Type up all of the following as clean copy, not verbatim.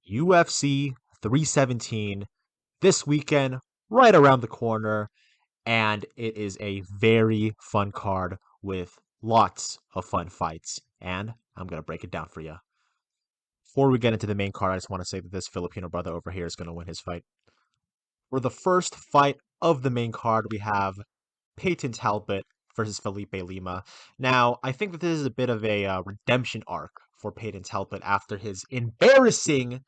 UFC 317 this weekend, right around the corner, and it is a very fun card with lots of fun fights, and I'm going to break it down for you. Before we get into the main card, I just want to say that this Filipino brother over here is going to win his fight. For the first fight of the main card, we have Peyton Talbot versus Felipe Lima. Now, I think that this is a bit of a redemption arc for Peyton Talbot after his embarrassing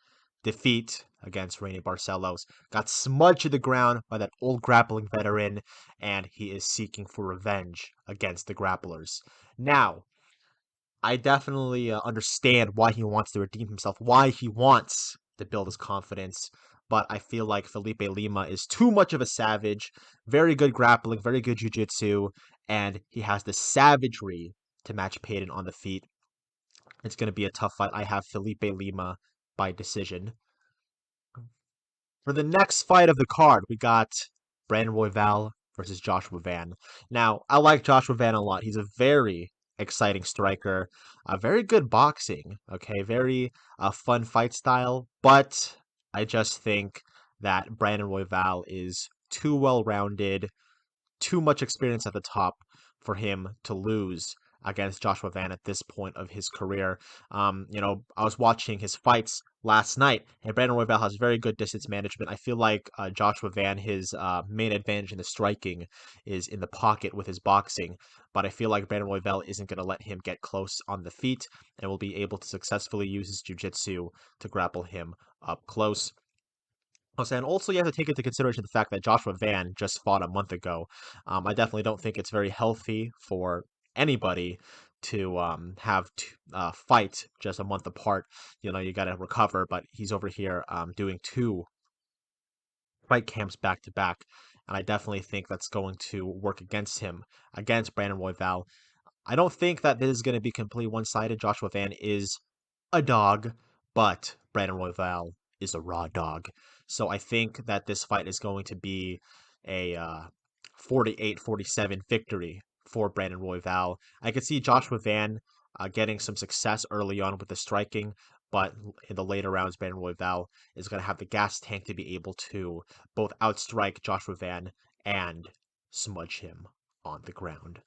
defeat against Rainy Barcelos. Got smudged to the ground by that old grappling veteran, and he is seeking for revenge against the grapplers. Now, I definitely understand why he wants to redeem himself, why he wants to build his confidence. But I feel like Felipe Lima is too much of a savage. Very good grappling, very good jiu-jitsu, and he has the savagery to match Peyton on the feet. It's going to be a tough fight. I have Felipe Lima by decision. For the next fight of the card, we got Brandon Royval versus Joshua Van. Now, I like Joshua Van a lot. He's a very exciting striker, very good boxing, okay, very fun fight style, but I just think that Brandon Royval is too well-rounded, too much experience at the top for him to lose against Joshua Van at this point of his career. I was watching his fights last night, and Brandon Royval has very good distance management. I feel like Joshua Van, his main advantage in the striking is in the pocket with his boxing, but I feel like Brandon Royval isn't going to let him get close on the feet and will be able to successfully use his jiu-jitsu to grapple him up close. And also, you have to take into consideration the fact that Joshua Van just fought a month ago. I definitely don't think it's very healthy for anybody to fight just a month apart. You got to recover, but he's over here doing two fight camps back to back, and I definitely think that's going to work against him, against Brandon Royval. I don't think that this is going to be completely one-sided. Joshua Van is a dog, but Brandon Royval is a raw dog. So I think that this fight is going to be a 48-47 victory for Brandon Royval. I could see Joshua Van getting some success early on with the striking, but in the later rounds, Brandon Royval is going to have the gas tank to be able to both outstrike Joshua Van and smudge him on the ground.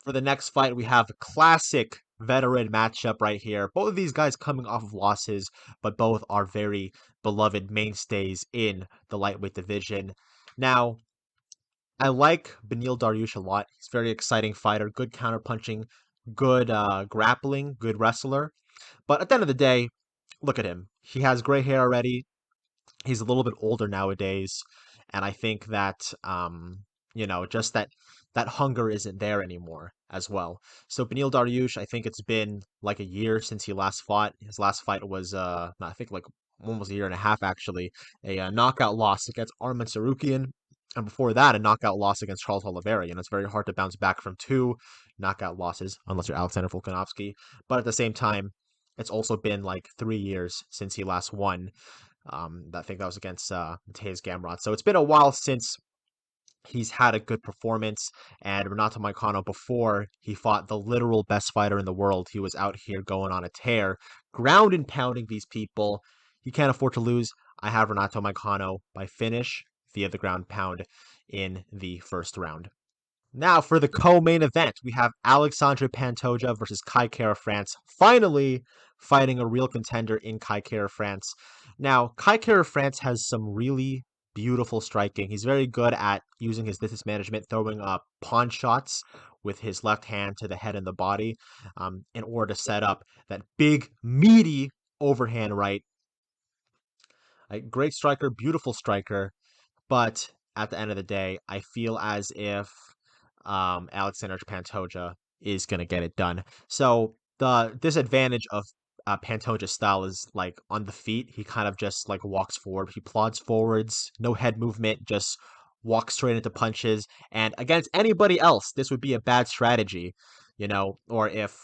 For the next fight, we have a classic veteran matchup right here. Both of these guys coming off of losses, but both are very beloved mainstays in the lightweight division. Now, I like Beneil Dariush a lot. He's a very exciting fighter, good counterpunching, good grappling, good wrestler. But at the end of the day, look at him. He has gray hair already. He's a little bit older nowadays, and I think that just that hunger isn't there anymore as well. So Beneil Dariush, I think it's been like a year since he last fought. His last fight was I think like almost a year and a half actually, a knockout loss against Arman Sarukian. And before that, a knockout loss against Charles Oliveira. It's very hard to bounce back from two knockout losses, unless you're Alexander Volkanovski. But at the same time, it's also been like 3 years since he last won. I think that was against Mateus Gamrot. So it's been a while since he's had a good performance. And Renato Moicano, before he fought the literal best fighter in the world, he was out here going on a tear, ground and pounding these people. He can't afford to lose. I have Renato Moicano by finish via the ground pound in the first round. Now, for the co-main event, we have Alexandre Pantoja versus Kai Kara-France, finally fighting a real contender in Kai Kara-France. Now, Kai Kara-France has some really beautiful striking. He's very good at using his distance management, throwing up pawn shots with his left hand to the head and the body in order to set up that big, meaty overhand right. A great striker, beautiful striker, but at the end of the day, I feel as if Alexander Pantoja is going to get it done. So the disadvantage of Pantoja's style is like on the feet, he kind of just like walks forward. He plods forwards, no head movement, just walks straight into punches. And against anybody else, this would be a bad strategy, or if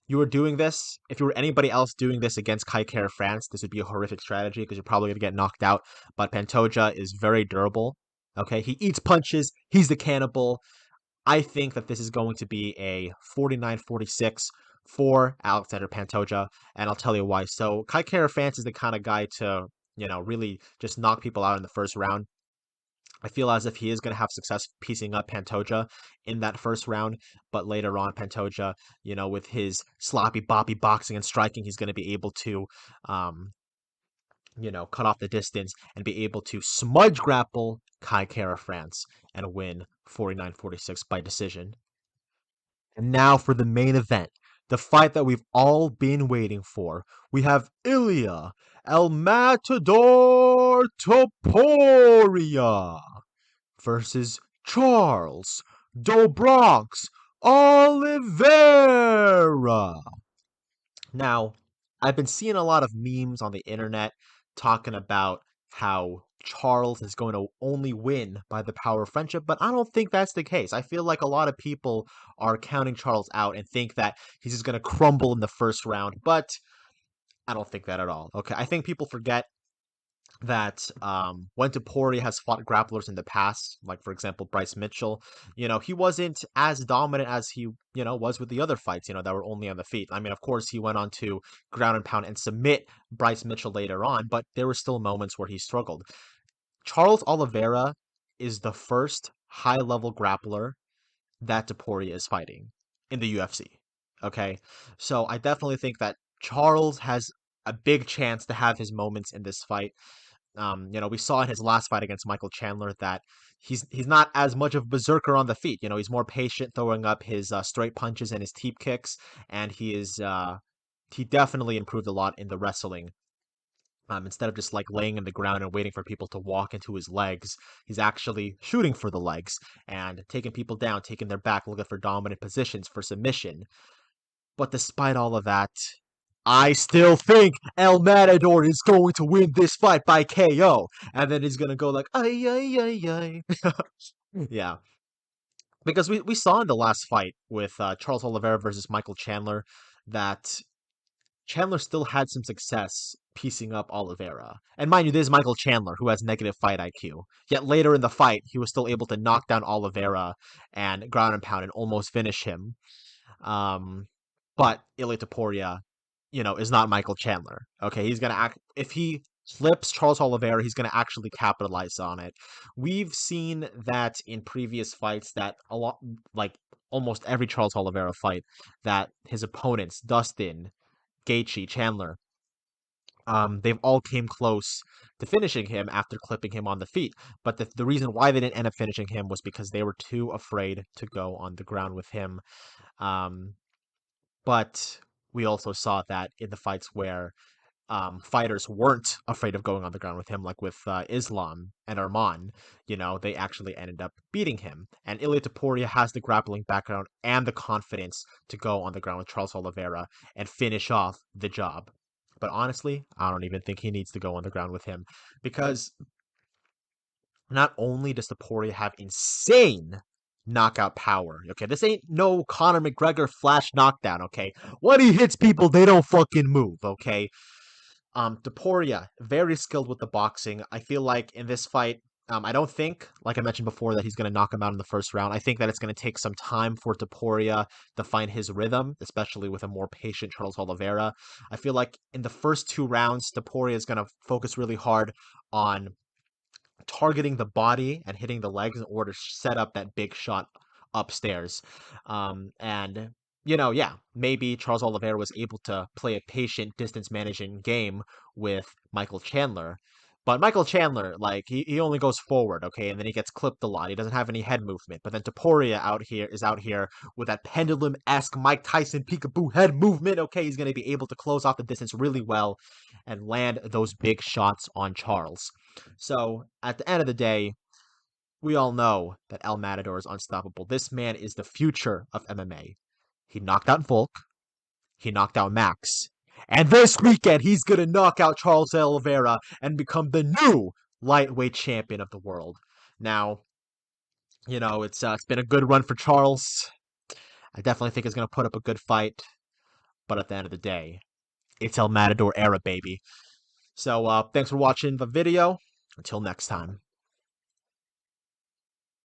you were doing this, if you were anybody else doing this against Kai Kara-France, this would be a horrific strategy because you're probably going to get knocked out. But Pantoja is very durable. Okay, he eats punches. He's the cannibal. I think that this is going to be a 49-46 for Alexander Pantoja, and I'll tell you why. So Kai Kara-France is the kind of guy to, really just knock people out in the first round. I feel as if he is going to have success piecing up Pantoja in that first round, but later on, Pantoja, with his sloppy, boppy boxing and striking, he's going to be able to, cut off the distance and be able to smudge grapple Kai Kara-France and win 49-46 by decision. And now for the main event, the fight that we've all been waiting for. We have Ilya El Matador Topuria versus Charles Do Bronx Oliveira. Now, I've been seeing a lot of memes on the internet talking about how Charles is going to only win by the power of friendship, but I don't think that's the case. I feel like a lot of people are counting Charles out and think that he's just going to crumble in the first round, but I don't think that at all. Okay, I think people forget that when Topuria has fought grapplers in the past, like for example Bryce Mitchell, he wasn't as dominant as he was with the other fights, that were only on the feet. I mean, of course, he went on to ground and pound and submit Bryce Mitchell later on, but there were still moments where he struggled. Charles Oliveira is the first high level grappler that Topuria is fighting in the UFC. Okay, so I definitely think that Charles has a big chance to have his moments in this fight. We saw in his last fight against Michael Chandler that he's not as much of a berserker on the feet. He's more patient, throwing up his straight punches and his teep kicks, and he definitely improved a lot in the wrestling. Instead of just like laying in the ground and waiting for people to walk into his legs, he's actually shooting for the legs and taking people down, taking their back, looking for dominant positions for submission. But despite all of that, I still think El Matador is going to win this fight by KO. And then he's going to go like, ay, ay, ay, ay. Yeah. Because we saw in the last fight with Charles Oliveira versus Michael Chandler that Chandler still had some success piecing up Oliveira. And mind you, this is Michael Chandler, who has negative fight IQ. Yet later in the fight, he was still able to knock down Oliveira and ground and pound and almost finish him. But Ilia Topuria, is not Michael Chandler. Okay, he's gonna act if he flips Charles Oliveira, he's gonna actually capitalize on it. We've seen that in previous fights that a lot, like almost every Charles Oliveira fight, that his opponents, Dustin, Gaethje, Chandler, they've all came close to finishing him after clipping him on the feet. But the reason why they didn't end up finishing him was because they were too afraid to go on the ground with him. But we also saw that in the fights where fighters weren't afraid of going on the ground with him, like with Islam and Arman, they actually ended up beating him. And Ilia Topuria has the grappling background and the confidence to go on the ground with Charles Oliveira and finish off the job. But honestly, I don't even think he needs to go on the ground with him because not only does Topuria have insane knockout power, okay? This ain't no Conor McGregor flash knockdown, okay? When he hits people, they don't fucking move, okay? Topuria, very skilled with the boxing. I feel like in this fight, I don't think, like I mentioned before, that he's going to knock him out in the first round. I think that it's going to take some time for Topuria to find his rhythm, especially with a more patient Charles Oliveira. I feel like in the first two rounds, Topuria is going to focus really hard on targeting the body and hitting the legs in order to set up that big shot upstairs. And yeah, maybe Charles Oliveira was able to play a patient distance managing game with Michael Chandler. But Michael Chandler, like, he only goes forward, okay, and then he gets clipped a lot. He doesn't have any head movement. But then Topuria is out here with that pendulum-esque Mike Tyson peekaboo head movement, okay? He's going to be able to close off the distance really well and land those big shots on Charles. So, at the end of the day, we all know that El Matador is unstoppable. This man is the future of MMA. He knocked out Volk. He knocked out Max. And this weekend, he's going to knock out Charles Oliveira and become the new lightweight champion of the world. Now, it's been a good run for Charles. I definitely think he's going to put up a good fight. But at the end of the day, it's El Matador era, baby. So, thanks for watching the video. Until next time.